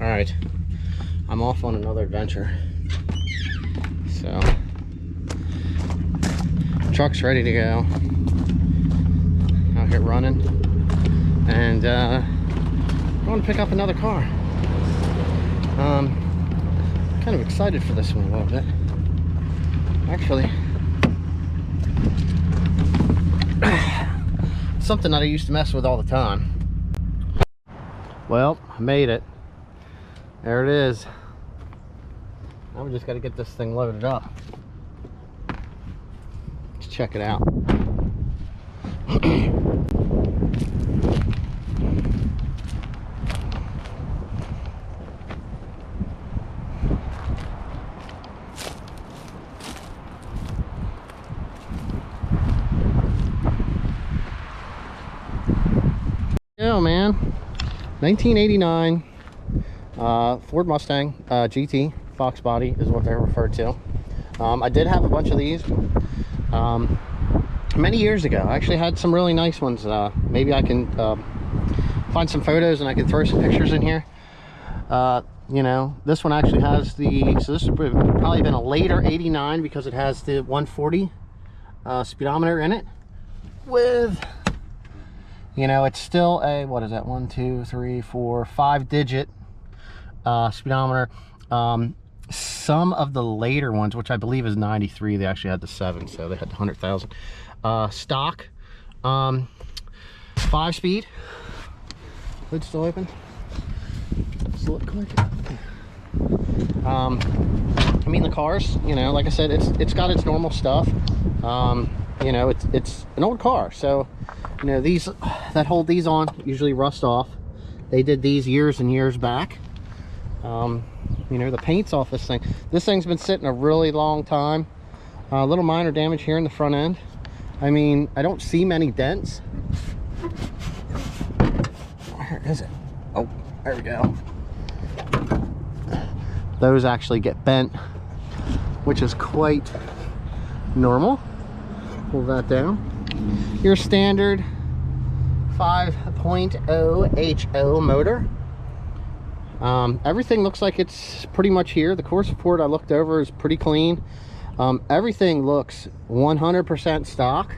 Alright, I'm off on another adventure. So, truck's ready to go. Out here running. And I want to pick up another car. Kind of excited for this one a little bit. Actually, something that I used to mess with all the time. Well, I made it. There it is. Now we just got to get this thing loaded up. Let's check it out. Yeah, man. 1989 Ford Mustang GT Fox body is what they're referred to. I did have a bunch of these many years ago. I actually had some really nice ones. Maybe I can find some photos and I can throw some pictures in here. You know, this one actually has the, so this would probably been a later 89 because it has the 140 speedometer in it with, you know, it's still a, what is that, 1 2 3 4 5 digit speedometer. Some of the later ones, which I believe is 93, they actually had the 7, so they had the 100,000 stock 5-speed. Hood still open. Slip quick. I mean, the cars, you know, like I said, it's got its normal stuff. You know, it's an old car, so you know, these that hold these on usually rust off. They did these years and years back. You know, the paint's off this thing. This thing's been sitting a really long time. A little minor damage here in the front end. I mean, I don't see many dents. Where is it? Oh, there we go. Those actually get bent, which is quite normal. Pull that down. Your standard 5.0 HO motor. Everything looks like it's pretty much here. The core support I looked over is pretty clean. Everything looks 100% stock.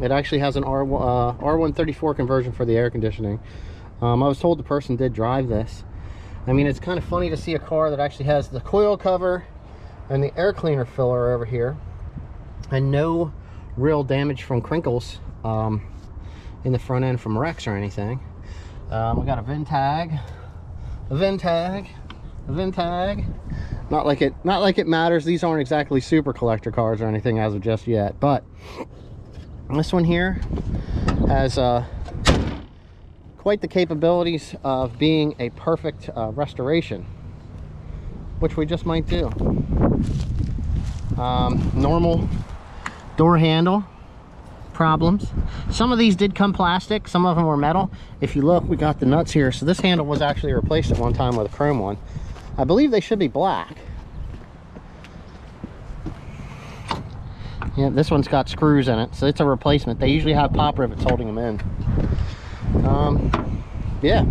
It actually has an R134 conversion for the air conditioning. I was told the person did drive this. I mean, it's kind of funny to see a car that actually has the coil cover and the air cleaner filler over here, and no real damage from crinkles in the front end from wrecks or anything. We got a VIN tag, a VIN tag, a VIN tag. Not like it matters. These aren't exactly super collector cars or anything as of just yet, but this one here has quite the capabilities of being a perfect restoration, which we just might do. Normal door handle problems. Some of these did come plastic, some of them were metal. If you look, we got the nuts here. So this handle was actually replaced at one time with a chrome one. I believe they should be black. Yeah, this one's got screws in it, so it's a replacement. They usually have pop rivets holding them in. Yeah.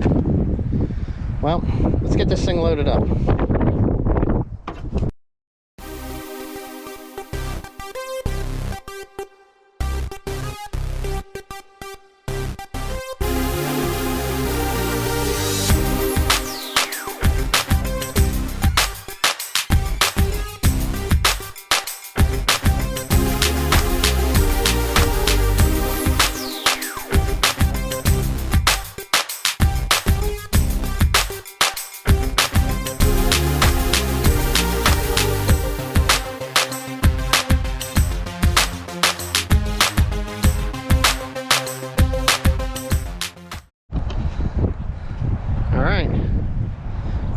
Well, let's get this thing loaded up.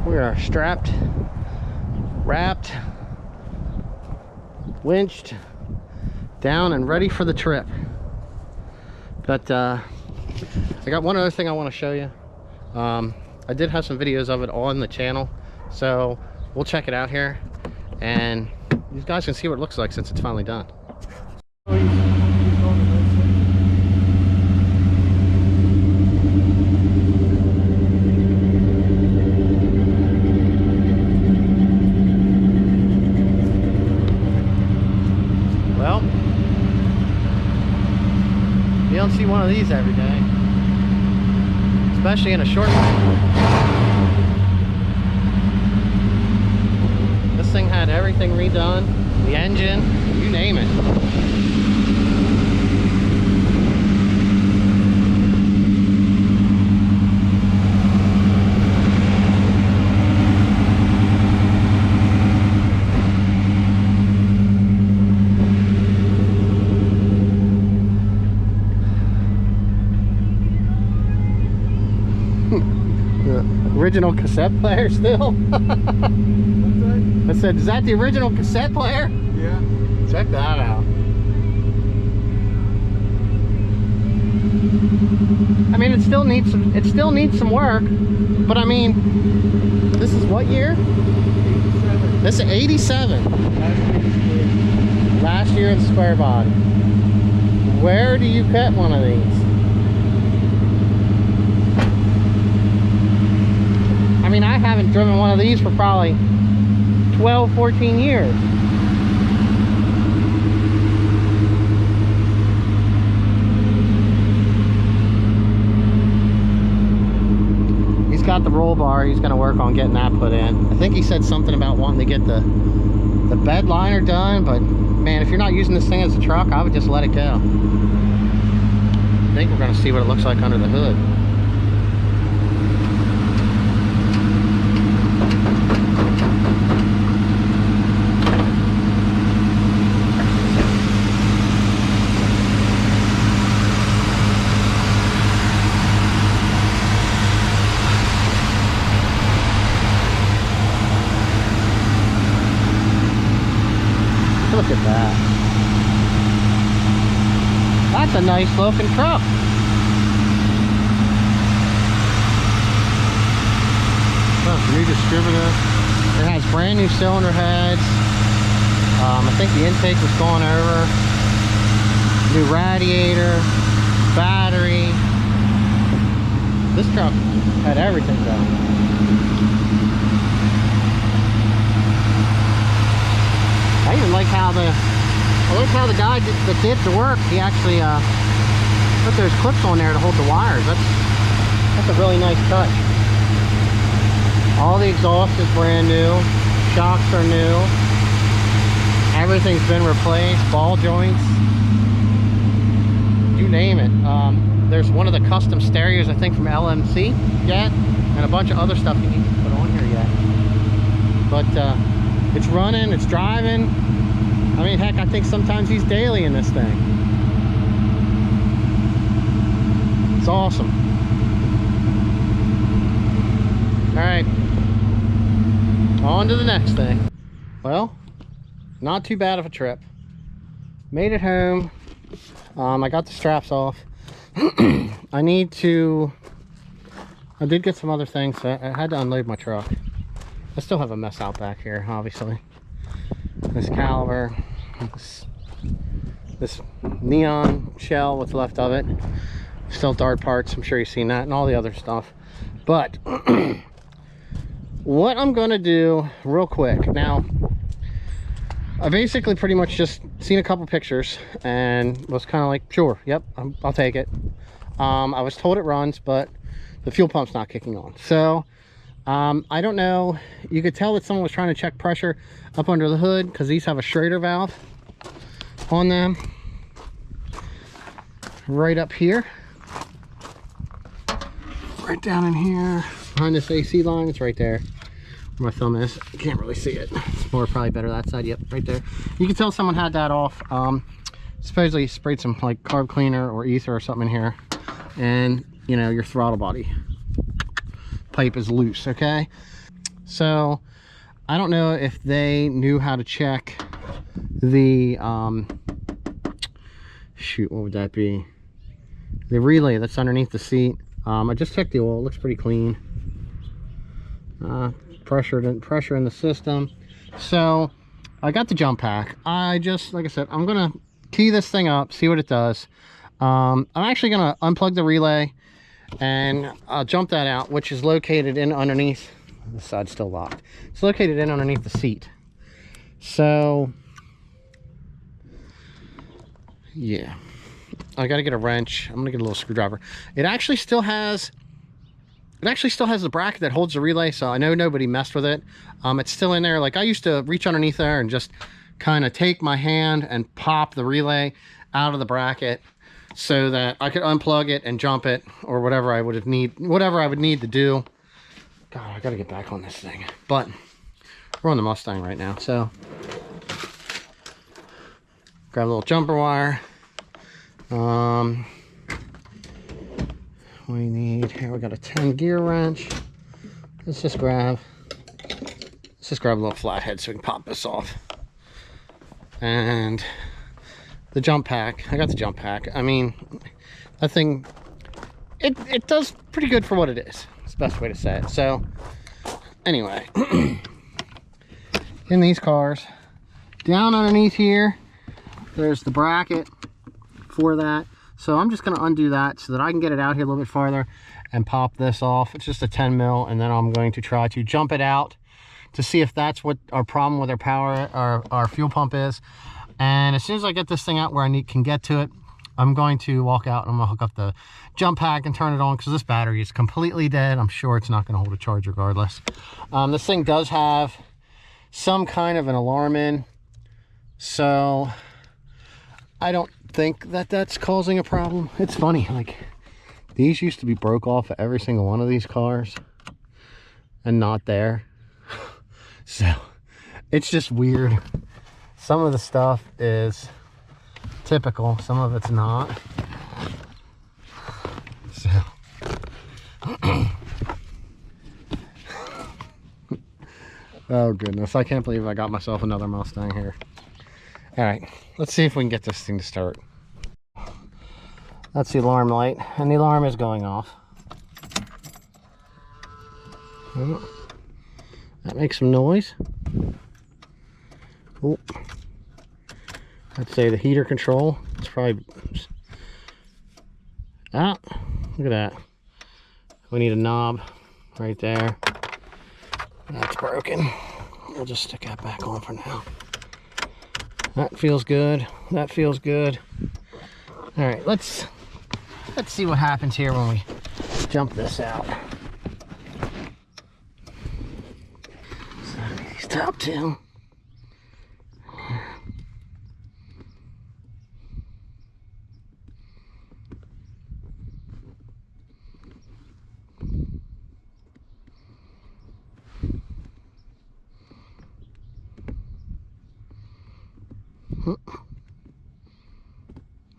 We are strapped, wrapped, winched down and ready for the trip. But I got one other thing I want to show you. I did have some videos of it on the channel, so we'll check it out here and you guys can see what it looks like since it's finally done. of these every day, especially in a short run. This thing had everything redone, the engine, you name it. Original cassette player still? I said, is that the original cassette player? Yeah. Check that out. I mean, it still needs some work, but I mean, this is what year? 87. This is 87. Last year in square body. Where do you get one of these? I mean, I haven't driven one of these for probably 12, 14 years. He's got the roll bar. He's going to work on getting that put in. I think he said something about wanting to get the bed liner done, but man, if you're not using this thing as a truck, I would just let it go. I think we're going to see what it looks like under the hood. Look at that. That's a nice looking truck. Look, new distributor. It has brand new cylinder heads. I think the intake was going over. New radiator, battery. This truck had everything done. I even like how the guy that did the work, he actually put those clips on there to hold the wires. That's a really nice touch. All the exhaust is brand new, shocks are new, everything's been replaced, ball joints, you name it. There's one of the custom stereos, I think, from LMC yet, and a bunch of other stuff you need to put on here yet. But it's running, it's driving. I mean, heck, I think sometimes he's daily in this thing. It's awesome. All right, on to the next thing. Well, not too bad of a trip. Made it home. I got the straps off. I did get some other things. So I had to unload my truck. I still have a mess out back here, obviously. This caliper, this neon shell, what's left of it. Still dart parts, I'm sure you've seen that, and all the other stuff. But what I'm gonna do real quick now, I basically pretty much just seen a couple pictures and was kind of like, sure, yep, I'll take it. I was told it runs, but the fuel pump's not kicking on. So I don't know, you could tell that someone was trying to check pressure up under the hood because these have a Schrader valve on them right up here, right down in here behind this AC line. It's right there where my thumb is. You can't really see it. It's more probably better that side. Yep, right there. You can tell someone had that off. Supposedly sprayed some like carb cleaner or ether or something in here, and you know, your throttle body pipe is loose. Okay, so I don't know if they knew how to check the shoot, what would that be, the relay that's underneath the seat. I just checked the oil, it looks pretty clean. Pressure in the system. So I got the jump pack. I just, like I said, I'm gonna key this thing up, see what it does. I'm actually gonna unplug the relay and I'll jump that out, which is located in underneath. The side's still locked. It's located in underneath the seat. So yeah, I got to get a wrench. I'm gonna get a little screwdriver. It actually still has the bracket that holds the relay, so I know nobody messed with it. It's still in there. Like, I used to reach underneath there and just kind of take my hand and pop the relay out of the bracket so that I could unplug it and jump it, or whatever I would need to do. God, I gotta get back on this thing. But we're on the Mustang right now, so grab a little jumper wire. We need here. We got a 10 gear wrench. Let's just grab a little flathead so we can pop this off. And the jump pack. I got the jump pack. I mean, that thing, it does pretty good for what it is. It's the best way to say it. So anyway, in these cars, down underneath here, there's the bracket for that. So I'm just going to undo that so that I can get it out here a little bit farther and pop this off. It's just a 10 mil, and then I'm going to try to jump it out to see if that's what our problem with our fuel pump is. And as soon as I get this thing out where I can get to it, I'm going to walk out and I'm going to hook up the jump pack and turn it on, because this battery is completely dead. I'm sure it's not going to hold a charge regardless. This thing does have some kind of an alarm in, so I don't think that that's causing a problem. It's funny, like, these used to be broke off of every single one of these cars and not there. So it's just weird. Some of the stuff is typical, some of it's not. So oh goodness, I can't believe I got myself another Mustang here. All right, let's see if we can get this thing to start. That's the alarm light, and the alarm is going off. Oh, that makes some noise. Oh, I'd say the heater control. It's probably, look at that. We need a knob right there. That's broken. We'll just stick that back on for now. That feels good. That feels good. All right, let's see what happens here when we jump this out. So these top two.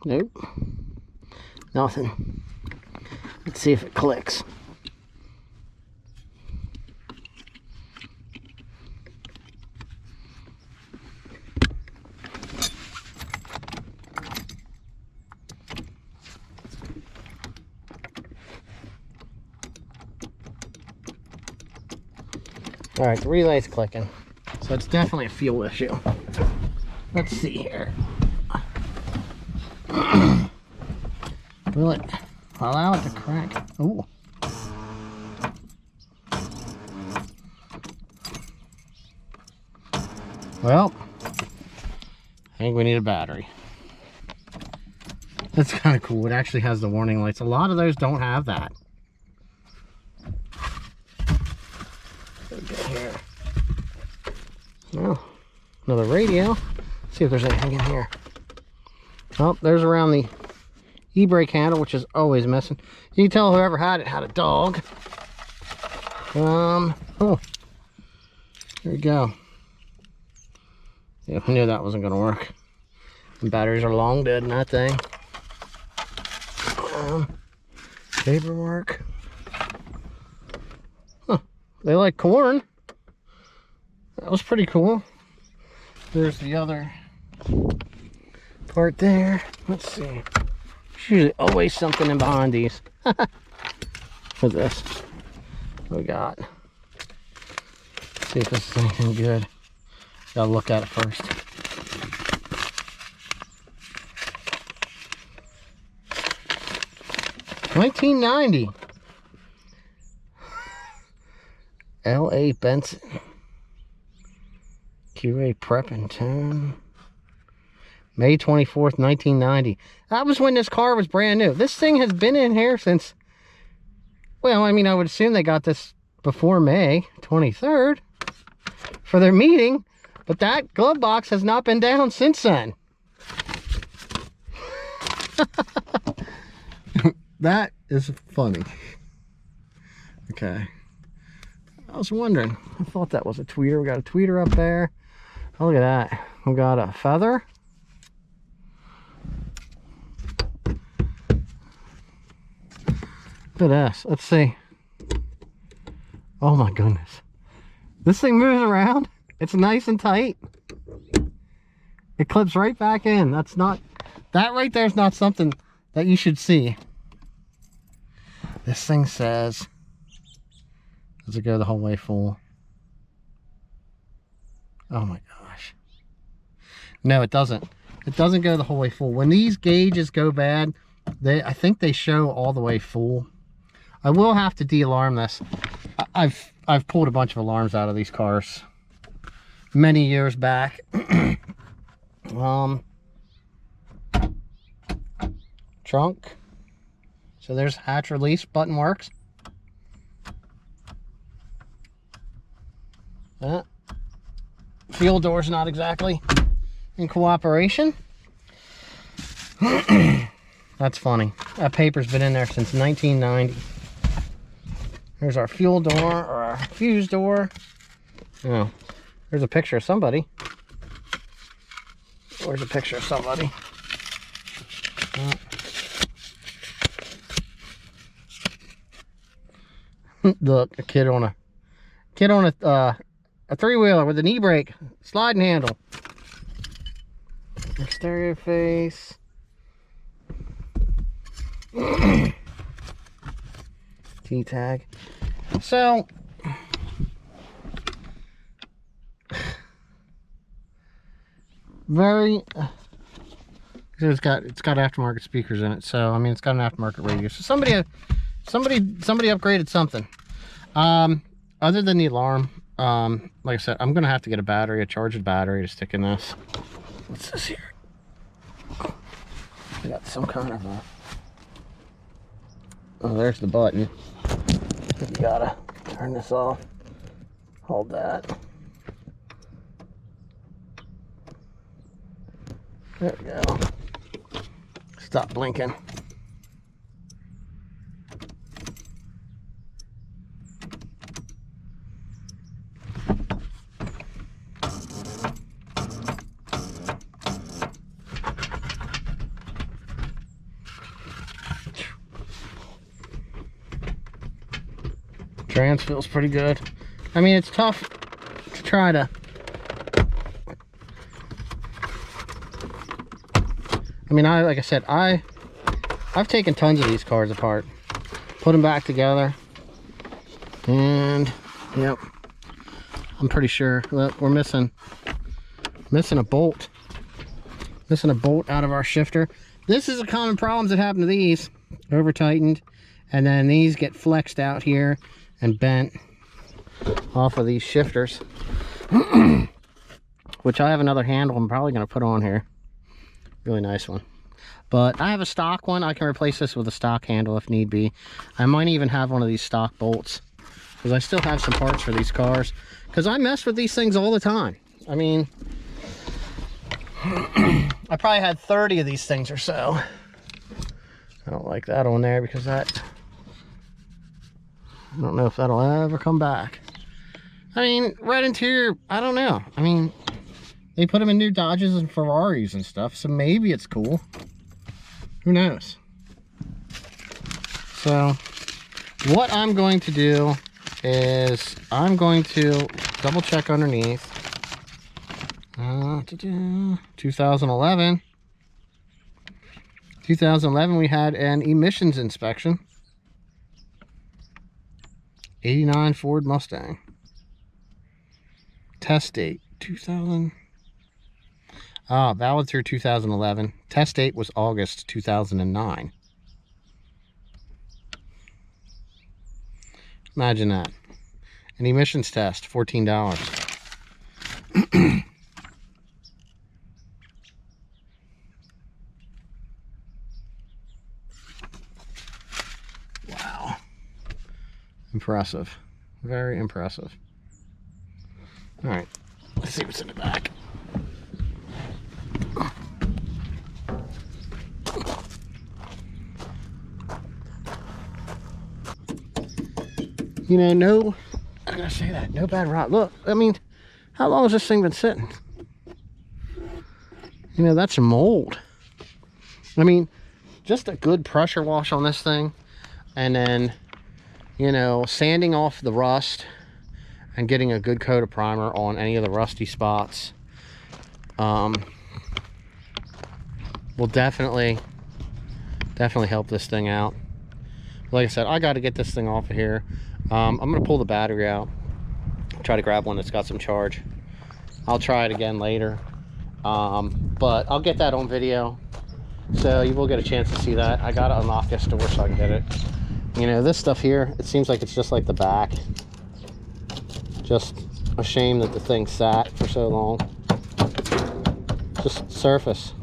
Nope, nothing. Let's see if it clicks. All right, the relay's clicking, so it's definitely a fuel issue. Let's see here. Will it allow it to crack? Oh. Well, I think we need a battery. That's kind of cool. It actually has the warning lights. A lot of those don't have that. What do we got here? Well, another radio. Let's see if there's anything in here. Oh, there's around the e-brake handle, which is always missing. You can tell whoever had it had a dog. Oh, there we go. Yeah, I knew that wasn't gonna work. The batteries are long dead in that thing. Paperwork. Huh, they like corn. That was pretty cool. There's the other part there. Let's see. There's usually always something in behind these. For this. What we got? Let's see if this is anything good. Gotta look at it first. $19.90. L.A. Benson. QA prep and tune. May 24th, 1990. That was when this car was brand new. This thing has been in here since, well, I mean, I would assume they got this before May 23rd for their meeting, but that glove box has not been down since then. That is funny. Okay. I was wondering. I thought that was a tweeter. We got a tweeter up there. Oh, look at that. We got a feather. Look at this. Let's see. Oh my goodness. This thing moves around. It's nice and tight. It clips right back in. That's not, that right there is not something that you should see. This thing says, does it go the whole way full? Oh my gosh. No, it doesn't. It doesn't go the whole way full. When these gauges go bad, I think they show all the way full. I will have to de-alarm this. I've pulled a bunch of alarms out of these cars many years back. Trunk. So there's hatch release, button works. Fuel door's not exactly in cooperation. That's funny. That paper's been in there since 1990. There's our fuel door, or our fuse door. Oh, there's a picture of somebody. Where's a picture of somebody? Look, a kid on a three-wheeler with an e-brake, sliding handle. Exterior face. T-tag. So very it's got aftermarket speakers in it, so I mean it's got an aftermarket radio. So somebody upgraded something. Other than the alarm, like I said, I'm gonna have to get a charged battery to stick in this. What's this here? I got some kind of a, oh, there's the button. You gotta turn this off. Hold that. There we go. Stop blinking. Trans feels pretty good. I mean, it's tough to try to, I mean, like I said, I've taken tons of these cars apart, put them back together, and yep, I'm pretty sure that we're missing a bolt. Missing a bolt out of our shifter. This is a common problem that happen to these. Over tightened, and then these get flexed out here and bent off of these shifters. Which I have another handle I'm probably going to put on here. Really nice one. But I have a stock one. I can replace this with a stock handle if need be. I might even have one of these stock bolts, because I still have some parts for these cars, because I mess with these things all the time. I mean, I probably had 30 of these things or so. I don't like that on there, because that, I don't know if that'll ever come back. I mean, red interior, I don't know. I mean, they put them in new Dodges and Ferraris and stuff, so maybe it's cool. Who knows? So, what I'm going to do is I'm going to double check underneath. 2011. 2011, we had an emissions inspection. 89 Ford Mustang. Test date 2000. Valid through 2011. Test date was August 2009. Imagine that. An emissions test, $14. Impressive. Very impressive. All right, let's see what's in the back. You know, no, I'm gonna say that, no bad rot. Look, I mean, how long has this thing been sitting? You know, that's mold. I mean, just a good pressure wash on this thing, and then, you know, sanding off the rust and getting a good coat of primer on any of the rusty spots will definitely help this thing out. Like I said, I got to get this thing off of here. I'm gonna pull the battery out, try to grab one that's got some charge. I'll try it again later, but I'll get that on video, so you will get a chance to see that. I gotta unlock this door so I can get it. You know, this stuff here, it seems like it's just like the back. Just a shame that the thing sat for so long. Just surface.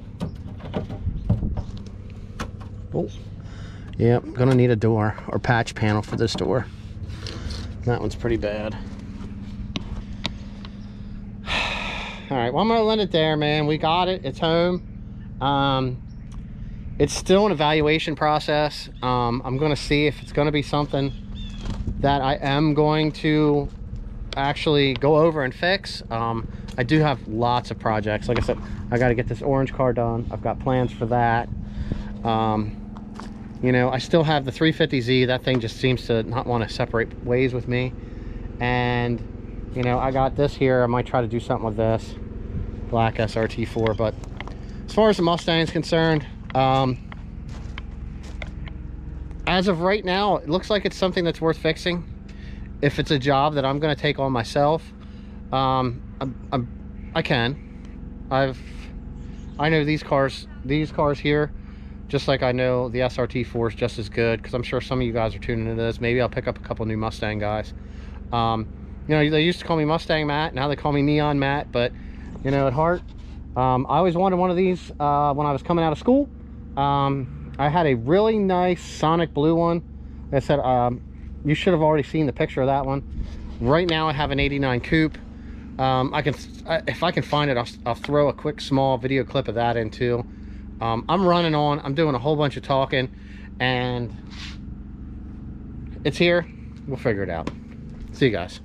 Oh, yeah, I'm gonna need a door or patch panel for this door. That one's pretty bad. All right, well, I'm gonna let it there, man. We got it, it's home. It's still an evaluation process. I'm gonna see if it's gonna be something that I am going to actually go over and fix. I do have lots of projects. Like I said, I got to get this orange car done. I've got plans for that. You know, I still have the 350Z. That thing just seems to not want to separate ways with me. And, you know, I got this here. I might try to do something with this black SRT4. But as far as the Mustang is concerned, as of right now, it looks like it's something that's worth fixing. If it's a job that I'm going to take on myself, I can. I know these cars here, just like I know the SRT4 is just as good, because I'm sure some of you guys are tuning into this. Maybe I'll pick up a couple new Mustang guys. You know, they used to call me Mustang Matt, now they call me Neon Matt, but you know, at heart, I always wanted one of these when I was coming out of school. I had a really nice Sonic blue one. Like I said, you should have already seen the picture of that one. Right now I have an 89 coupe. If I can find it, I'll throw a quick small video clip of that in too. I'm running on, I'm doing a whole bunch of talking, and it's here. We'll figure it out. See you guys.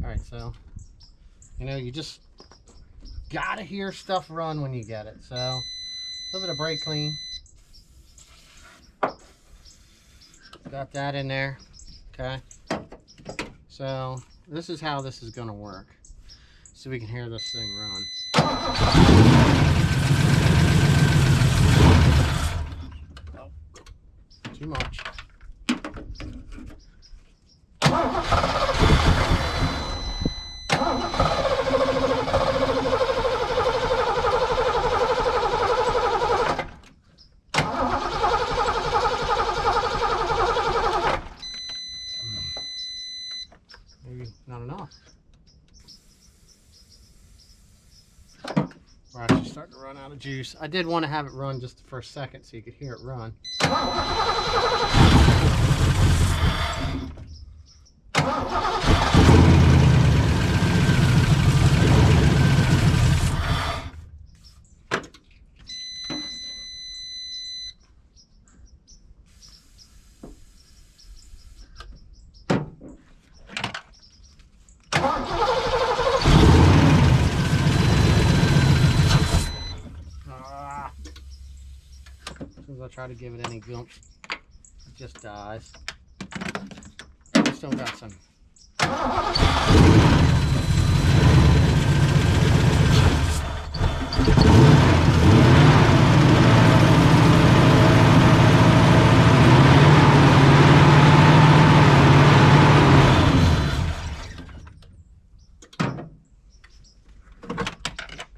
Alright, so, you know, you just gotta hear stuff run when you get it. So, a little bit of brake clean. Got that in there. Okay. So, this is how this is gonna work. So we can hear this thing run. Oh, too much. Maybe not enough. We're actually starting to run out of juice. I did want to have it run just for a second so you could hear it run. As I try to give it any goomp, it just dies. Still got some.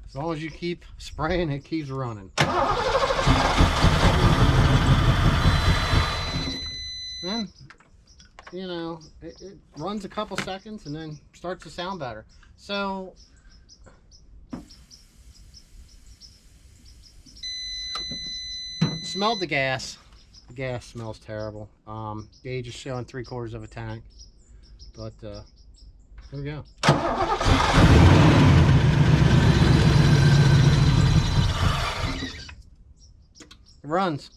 As long as you keep spraying, it keeps running. And you know, it runs a couple seconds and then starts to sound better. So smelled the gas. The gas smells terrible. Gauge is showing 3/4 of a tank, but here we go. It runs.